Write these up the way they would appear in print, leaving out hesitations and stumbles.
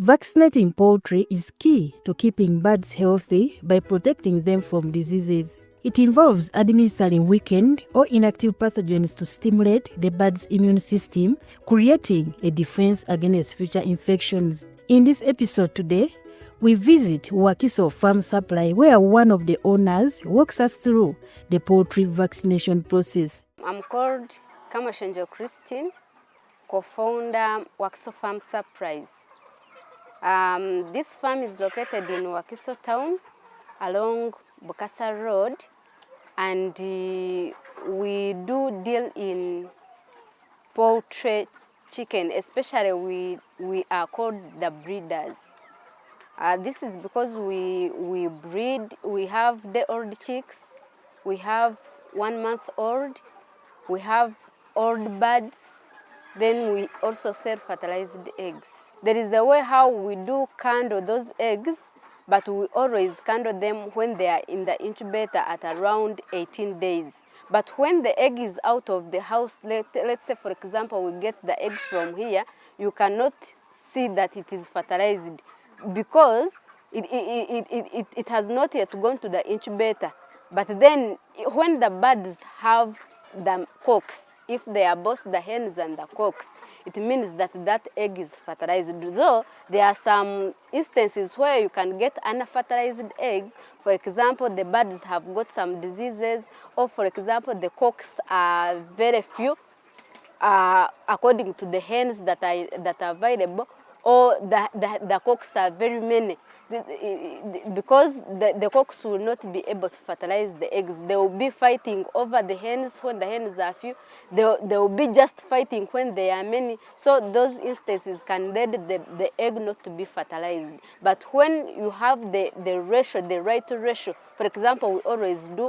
Vaccinating poultry is key to keeping birds healthy by protecting them from diseases. It involves administering weakened or inactive pathogens to stimulate the bird's immune system, creating a defense against future infections. In this episode today, we visit Wakiso Farm Supply, where one of the owners walks us through the poultry vaccination process. I'm called Kamashenjo Christine, co-founder Wakiso Farm Supply. This farm is located in Wakiso town along Bukasa Road, and we do deal in poultry chicken, especially we are called the breeders. This is because we breed, we have the old chicks, we have 1 month old, we have old birds, then we also sell fertilized eggs. There is a way how we do candle those eggs, but we always candle them when they are in the incubator at around 18 days. But when the egg is out of the house, let's say for example we get the egg from here, you cannot see that it is fertilized because it has not yet gone to the incubator. But then when the birds have the cocks, if they are both the hens and the cocks, it means that that egg is fertilized. Though there are some instances where you can get unfertilized eggs. For example, the birds have got some diseases, or for example, the cocks are very few, according to the hens that are available, or the cocks are very many. Because the cocks will not be able to fertilize the eggs. They will be fighting over the hens when the hens are few. They will be just fighting when they are many. So those instances can lead the egg not to be fertilized. But when you have the ratio, the right ratio, for example, we always do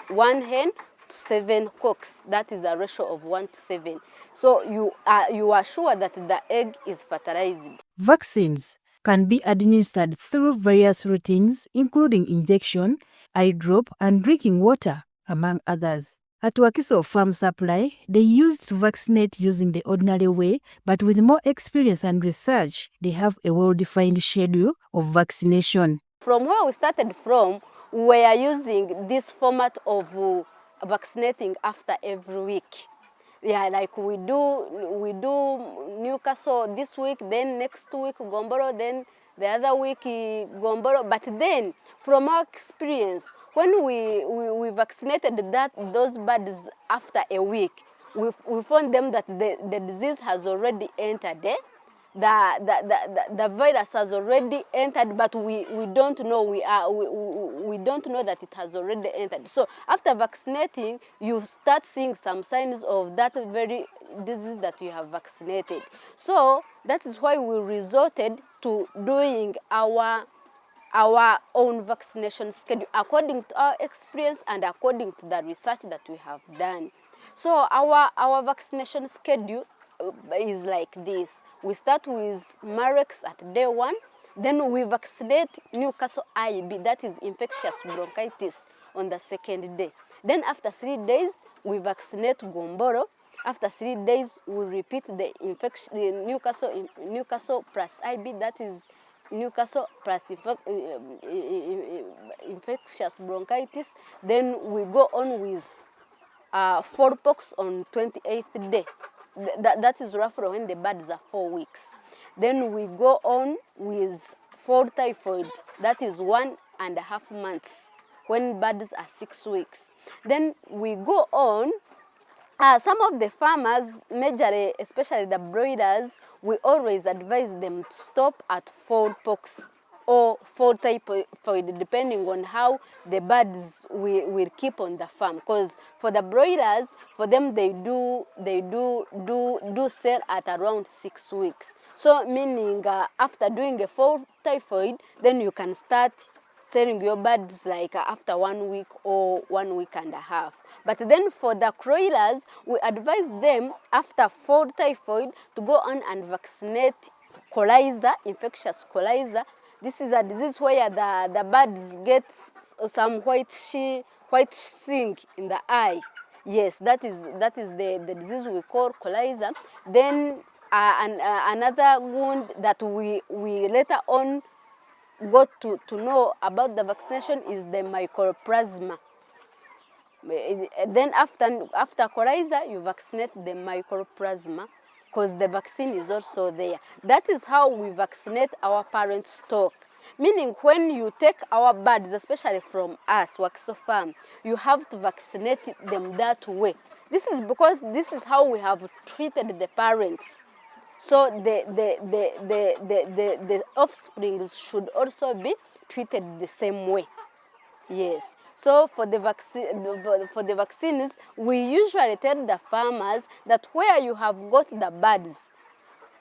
one hen to 7 cocks. That is a ratio of 1 to 7. So you are sure that the egg is fertilized. Vaccines can be administered through various routines, including injection, eye drop, and drinking water, among others. At Wakiso Farm Supply, they used to vaccinate using the ordinary way, but with more experience and research, they have a well-defined schedule of vaccination. From where we started from, we are using this format of vaccinating after every week. Yeah, like we do Newcastle this week, then next week Gomboro, then the other week Gomboro. But then, from our experience, when we vaccinated those birds after a week, we found them that the disease has already entered. The virus has already entered, but we don't know we don't know that it has already entered. So after vaccinating, you start seeing some signs of that very disease that you have vaccinated. So that is why we resorted to doing our own vaccination schedule according to our experience and according to the research that we have done. So our vaccination schedule is like this. We start with Marex at day 1, then we vaccinate Newcastle IB, that is infectious bronchitis, on the 2nd day. Then after 3 days, we vaccinate Gomboro. After 3 days, we repeat the Newcastle plus IB, that is Newcastle plus infectious bronchitis. Then we go on with fowlpox on 28th day. That is roughly when the birds are 4 weeks. Then we go on with fall typhoid. That is 1.5 months when birds are 6 weeks. Then we go on. Some of the farmers, majorly, especially the broilers, we always advise them to stop at fowlpox or fall typhoid, depending on how the birds will keep on the farm. Because for the broilers, for them they do sell at around 6 weeks. So meaning after doing a fall typhoid, then you can start selling your birds like after 1 week or 1.5 weeks. But then for the broilers, we advise them after fall typhoid to go on and vaccinate coryza, infectious coryza. This is a disease where the birds get some white sting in the eye. Yes, that is the disease we call coryza. Then another wound that we later on got to know about the vaccination is the mycoplasma. Then after coryza, you vaccinate the mycoplasma because the vaccine is also there. That is how we vaccinate our parent stock. Meaning when you take our birds, especially from us, Wakiso Farm, you have to vaccinate them that way. This is because this is how we have treated the parents. So the offspring should also be treated the same way. Yes. So for the vaccines, we usually tell the farmers that where you have got the birds,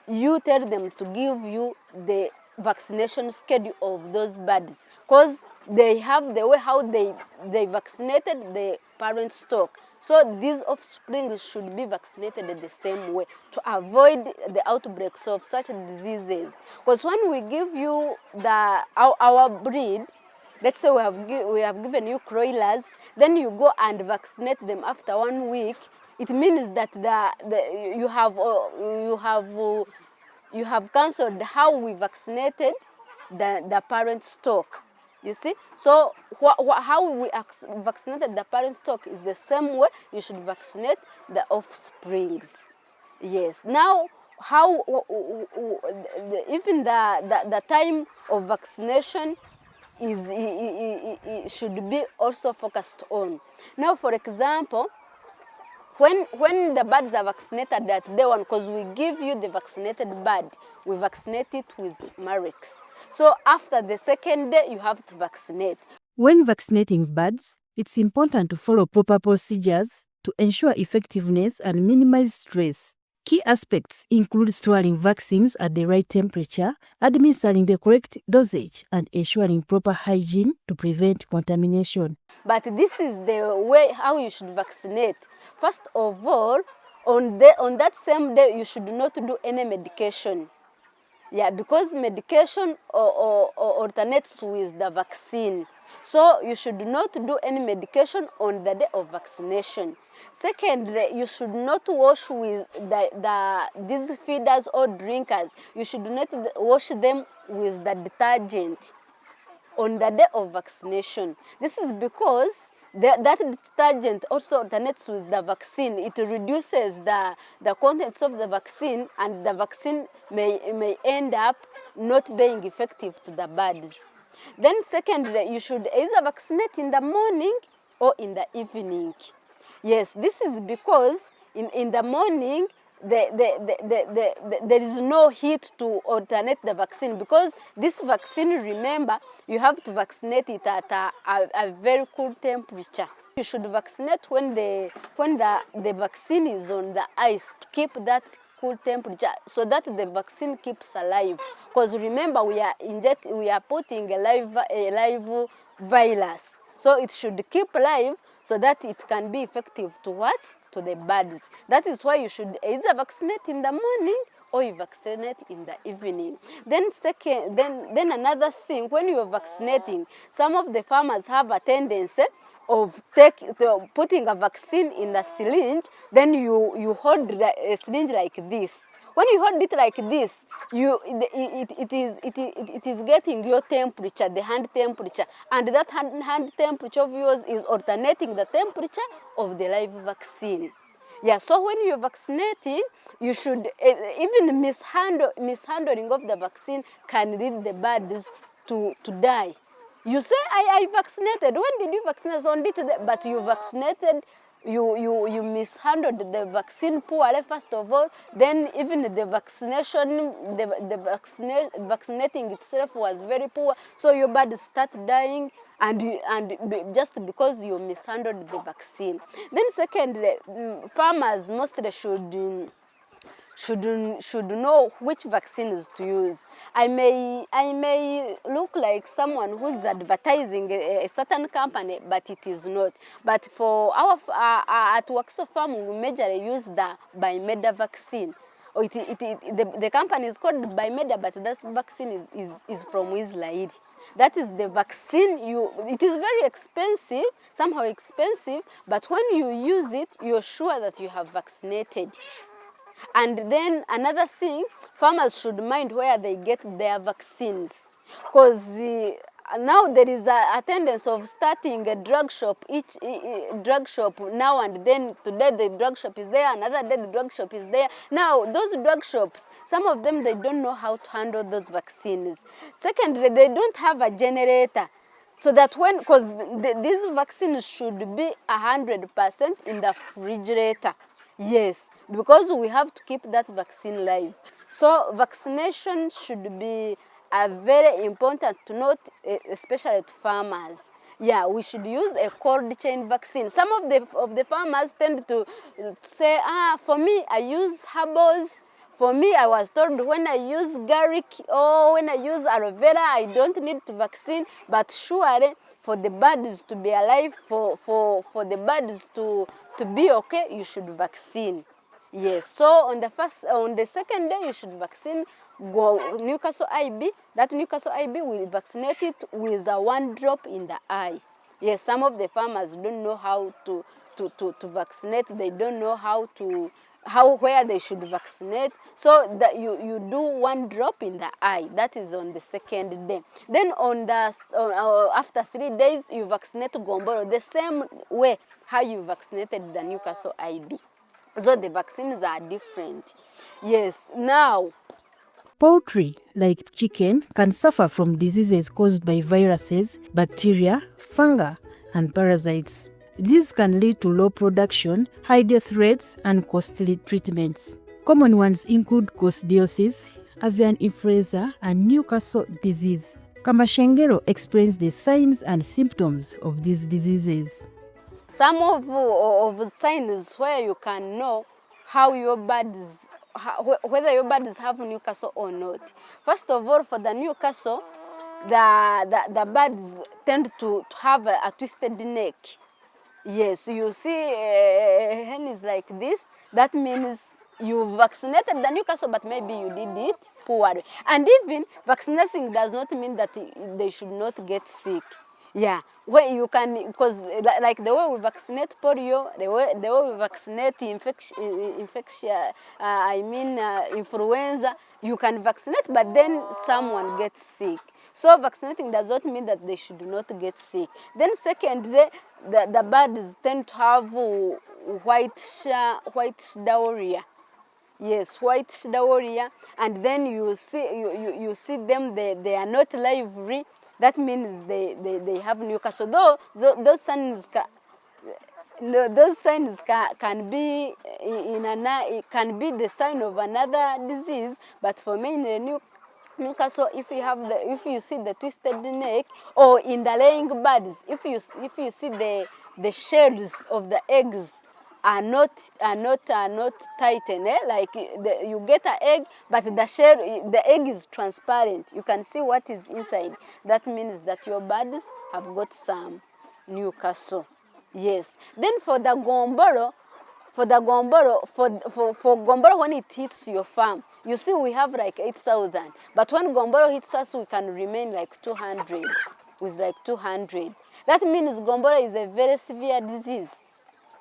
you tell them to give you the vaccination schedule of those birds, because they have the way how they vaccinated the parent stock. So these offspring should be vaccinated the same way to avoid the outbreaks of such diseases. Because when we give you our breed, let's say we have given you broilers, then you go and vaccinate them after 1 week. It means that you have cancelled how we vaccinated the parent stock. You see, so how we vaccinated the parent stock is the same way you should vaccinate the offsprings. Yes. Now, how even the time of vaccination should be also focused on. Now, for example, when the birds are vaccinated at day one, because we give you the vaccinated bird, we vaccinate it with Marix. So after the second day, you have to vaccinate. When vaccinating birds, it's important to follow proper procedures to ensure effectiveness and minimize stress. Key aspects include storing vaccines at the right temperature, administering the correct dosage, and ensuring proper hygiene to prevent contamination. But this is the way how you should vaccinate. First of all, on that same day, you should not do any medication. Yeah, because medication alternates with the vaccine. So you should not do any medication on the day of vaccination. Secondly, you should not wash with these feeders or drinkers. You should not wash them with the detergent on the day of vaccination. This is because that detergent also alternates with the vaccine. It reduces the contents of the vaccine, and the vaccine may end up not being effective to the birds. Then secondly, you should either vaccinate in the morning or in the evening. Yes, this is because in the morning, there is no heat to alternate the vaccine, because this vaccine, remember, you have to vaccinate it at a very cool temperature. You should vaccinate when the vaccine is on the ice to keep that cool temperature so that the vaccine keeps alive. Because remember, we are putting a live virus. So it should keep alive so that it can be effective to what? To the birds. That is why you should either vaccinate in the morning or you vaccinate in the evening. Then then another thing, when you are vaccinating, some of the farmers have a tendency of putting a vaccine in a syringe, then you hold the syringe like this. When you hold it like this, it is getting your temperature, the hand temperature, and that hand temperature of yours is alternating the temperature of the live vaccine. Yeah, so when you're vaccinating, you should even mishandling of the vaccine can lead the birds to die. You say, I vaccinated. When did you vaccinate? On it, but you vaccinated. You mishandled the vaccine poorly, first of all. Then even the vaccination, vaccinating itself was very poor. So your birds start dying, and just because you mishandled the vaccine. Then secondly, farmers mostly should know which vaccines to use. I may look like someone who's advertising a certain company, but it is not. But for our at Wakiso Farm, we majorly use the Bimeda vaccine. The company is called Bimeda, but that vaccine is from Israel. That is the vaccine. It is very expensive, somehow expensive, but when you use it, you're sure that you have vaccinated. And then another thing, farmers should mind where they get their vaccines, because now there is a tendency of starting a drug shop, each drug shop now and then. Today the drug shop is there, another day the drug shop is there. Now those drug shops, some of them, they don't know how to handle those vaccines. Secondly, they don't have a generator. So that when, because these vaccines should be 100% in the refrigerator. Yes, because we have to keep that vaccine live. So vaccination should be very important to note, especially to farmers. Yeah, we should use a cold chain vaccine. Some of the farmers tend to say, for me, I use herbals. For me, I was told when I use garlic or when I use aloe vera, I don't need to vaccine. But surely, for the birds to be alive, for the birds to be okay, you should vaccine. Yes, so on the second day, you should vaccine Newcastle IB. That Newcastle IB will vaccinate it with a 1 drop in the eye. Yes, some of the farmers don't know how to vaccinate. They don't know where they should vaccinate. So that you do 1 drop in the eye. That is on the second day. Then after 3 days, you vaccinate Gomboro the same way how you vaccinated the Newcastle IB. So the vaccines are different. Yes, now. Poultry, like chicken, can suffer from diseases caused by viruses, bacteria, fungi, and parasites. These can lead to low production, high death rates, and costly treatments. Common ones include coccidiosis, avian influenza, and Newcastle disease. Kamashengero explains the signs and symptoms of these diseases. Some of the signs where you can know how your birds, whether your birds have Newcastle or not. First of all, for the Newcastle, the birds tend to have a twisted neck. Yes, you see a hen is like this. That means you vaccinated the Newcastle, but maybe you did it poorly. And even vaccinating does not mean that they should not get sick. Yeah, where you can, because like the way we vaccinate polio, the way we vaccinate influenza, you can vaccinate, but then someone gets sick. So vaccinating does not mean that they should not get sick. Then secondly, the birds tend to have white diarrhea. Yes, white diarrhea, and then you see them, they are not lively. That means they have Newcastle. Though those signs can be can be the sign of another disease. But for me, in the Newcastle, if you see the twisted neck, or in the laying birds, if you see the shells of the eggs are not tightened, like you get an egg, but the egg is transparent. You can see what is inside. That means that your birds have got some Newcastle. Yes. Then for the gomboro, for gomboro, when it hits your farm, you see we have like 8,000. But when gomboro hits us, we can remain like 200, with like 200. That means gomboro is a very severe disease.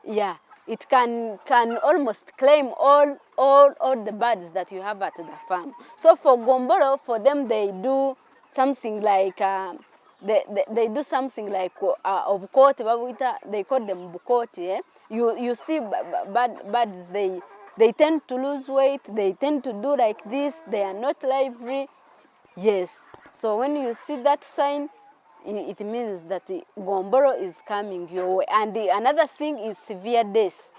Yeah. It can almost claim all the birds that you have at the farm. So for gomboro, for them, they do something like they do something like obukoti. They call them bukoti. Eh? You see birds, they tend to lose weight. They tend to do like this. They are not lively. Yes. So when you see that sign, it means that the gomboro is coming your way. And another thing is severe death.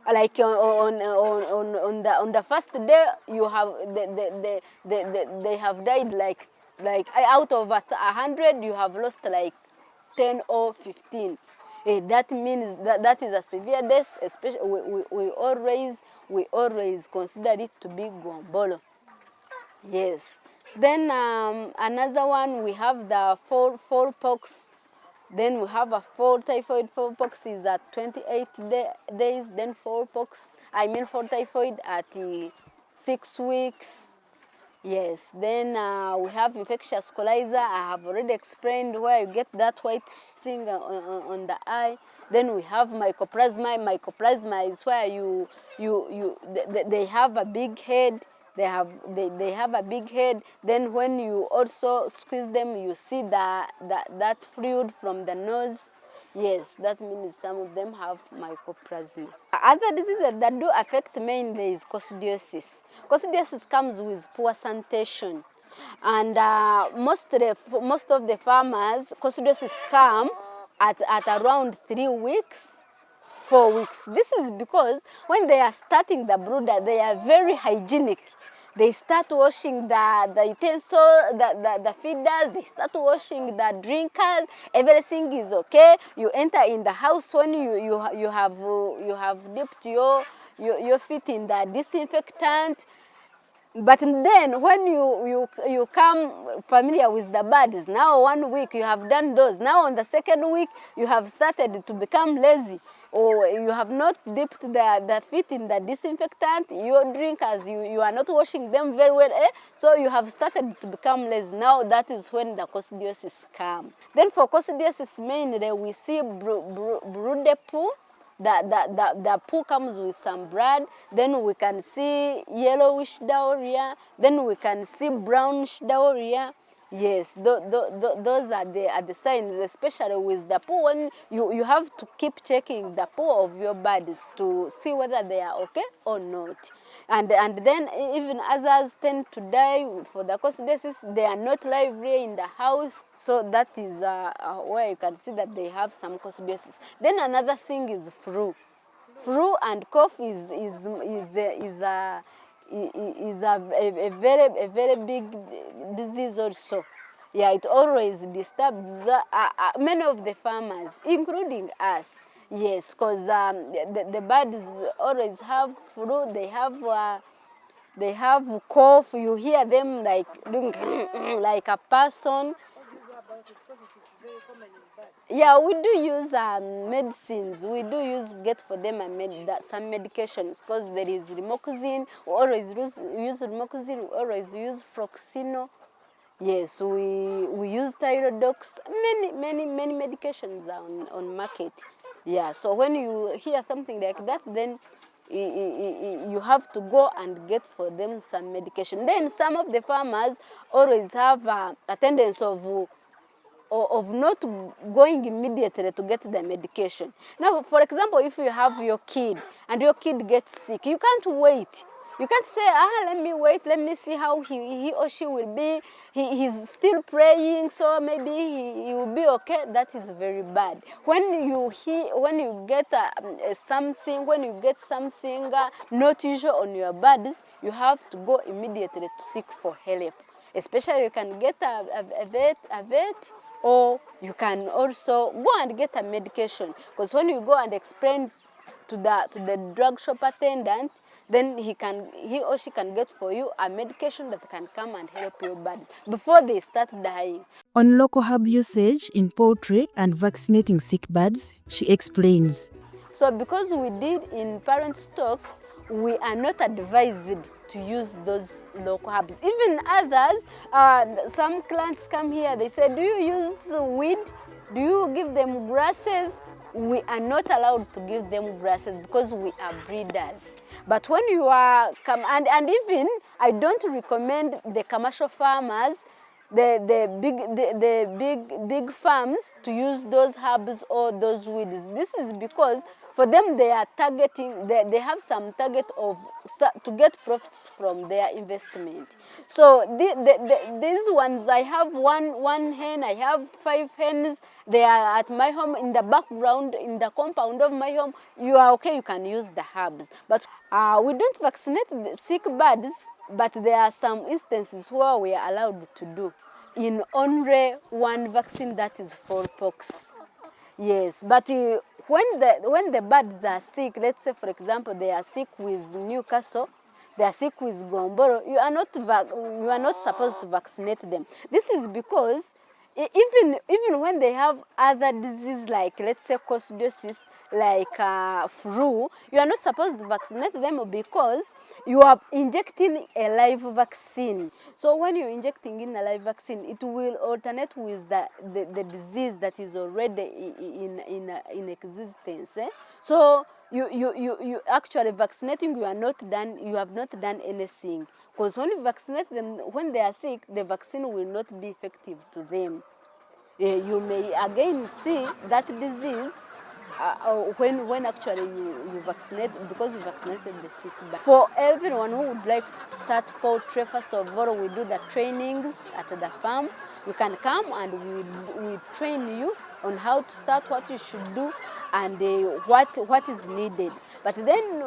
Like on the first day, you have they have died like out of 100, you have lost like 10 or 15. That means that is a severe death. Especially we always consider it to be gomboro. Yes. Then another one, we have the fall pox. Then we have a fall typhoid. Fall pox is at 28 days. Then fall typhoid at 6 weeks. Yes, then we have infectious coryza. I have already explained where you get that white thing on the eye. Then we have mycoplasma. Mycoplasma is where they have a big head. They have a big head. Then when you also squeeze them, you see that fluid from the nose. Yes, that means some of them have mycoplasma. Other diseases that do affect mainly is coccidiosis. Coccidiosis comes with poor sanitation. And most of the farmers, coccidiosis come at around 3 weeks, 4 weeks. This is because when they are starting the brooder, they are very hygienic. They start washing the utensils, the feeders, they start washing the drinkers, everything is okay. You enter in the house when you have dipped your feet in the disinfectant. But then when you come familiar with the birds, now 1 week you have done those. Now on the second week you have started to become lazy, or you have not dipped the feet in the disinfectant, your drinkers, you are not washing them very well, so you have started to become lazy. Now that is when the coccidiosis come. Then for coccidiosis mainly we see brood poo. The poo comes with some blood. Then we can see yellowish diarrhea. Then we can see brownish diarrhea. Yes, those are the signs, especially with the poo. When you have to keep checking the poo of your birds to see whether they are okay or not. And then even others tend to die for the coccidiosis. They are not lively in the house, so that is where you can see that they have some coccidiosis. Then another thing is flu. Flu and cough is a very big disease also. Yeah, it always disturbs many of the farmers, including us. Yes, because the birds always have flu. They have cough. You hear them like doing like a person. Yeah, we do use medicines. We do get for them some medications, because there is remoxin. We always use remoxin. We always use fluoxetine. Yes, we use Tyrodox. Many medications are on market. Yeah, so when you hear something like that, then you have to go and get for them some medication. Then some of the farmers always have a tendency of not going immediately to get the medication. Now, for example, if you have your kid and your kid gets sick, you can't wait. You can't say, let me wait, let me see how he or she will be. He's still praying, so maybe he will be okay. That is very bad. When you get something not usual on your bodies, you have to go immediately to seek for help. Especially you can get a vet, or you can also go and get a medication. Because when you go and explain to the drug shop attendant, then he or she can get for you a medication that can come and help your birds before they start dying. On local herb usage in poultry and vaccinating sick birds, she explains. So because we did in parent stocks, we are not advised to use those local herbs. Even others, some clients come here, they say, do you use weed? Do you give them grasses? We are not allowed to give them grasses because we are breeders. But when you are, and even I don't recommend the commercial farmers, the big farms to use those herbs or those weeds. This is because for them they are targeting, they have some target to get profits from their investment. So these ones, I have one hen, I have 5 hens, they are at my home in the background, in the compound of my home. You are okay, you can use the herbs. But we don't vaccinate the sick birds, but there are some instances where we are allowed to do in only one vaccine, that is smallpox. Yes, but when the birds are sick, let's say for example they are sick with Newcastle, they are sick with Gomboro, you are not supposed to vaccinate them. This is because Even when they have other disease like, let's say, coccidiosis, like flu, you are not supposed to vaccinate them because you are injecting a live vaccine. So when you're injecting in a live vaccine, it will alternate with the disease that is already in existence. So you actually vaccinating, you have not done anything. Because when you vaccinate them, when they are sick, the vaccine will not be effective to them. You may again see that disease when actually you vaccinate, because you vaccinated the sick. But for everyone who would like to start poultry, first of all, we do the trainings at the farm. You can come and we train you on how to start, what you should do, and what is needed. But then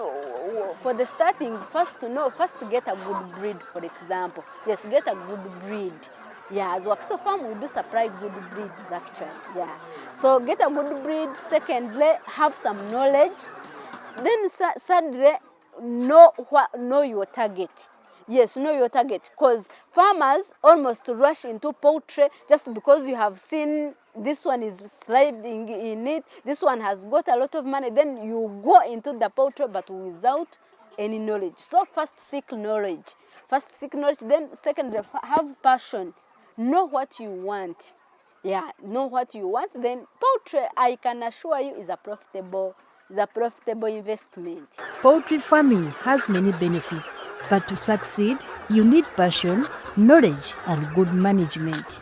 for the starting, first to get a good breed, for example. Yes, get a good breed. Yeah, as Wakiso Farm, we do supply good breeds actually. Yeah. So get a good breed. Secondly, have some knowledge. Then thirdly, know your target. Yes, know your target, because farmers almost rush into poultry just because you have seen this one is thriving in it, this one has got a lot of money, then you go into the poultry but without any knowledge. So first seek knowledge. Then secondly, have passion. Know what you want. Yeah, know what you want. Then poultry, I can assure you, is a profitable investment. Poultry farming has many benefits, but to succeed, you need passion, knowledge, and good management.